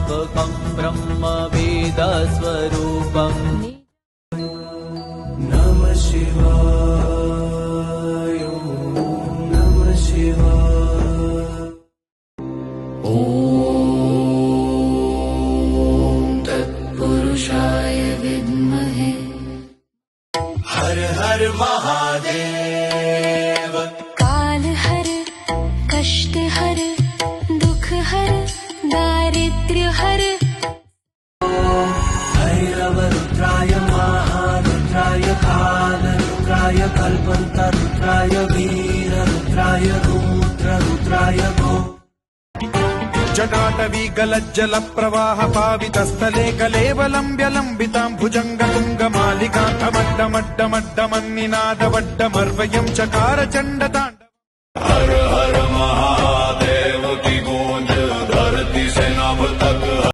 व्यापकं ब्रह्मवेदस्वरूपम्। नमः शिवाय, नमः शिवाय। ॐ तत्पुरुषाय विद्महे। हर हर महादेव। काल हर, कष्ट हर, दुख हर, दारिद्र्य हर। भैरव रुद्राय महारुद्राय कालरुद्राय कल्पन्तरुद्राय वीर रुद्राय रुद्र रुद्राय गो। जटाटवी गलज्जल प्रवाह पावितस्थले कलेवलम्ब्य लम्बितां भुजङ्गतुङ्गमालिकान्तमड्डमड्डमड्डमन्निनादवड्डमर्वयं चकार चण्डता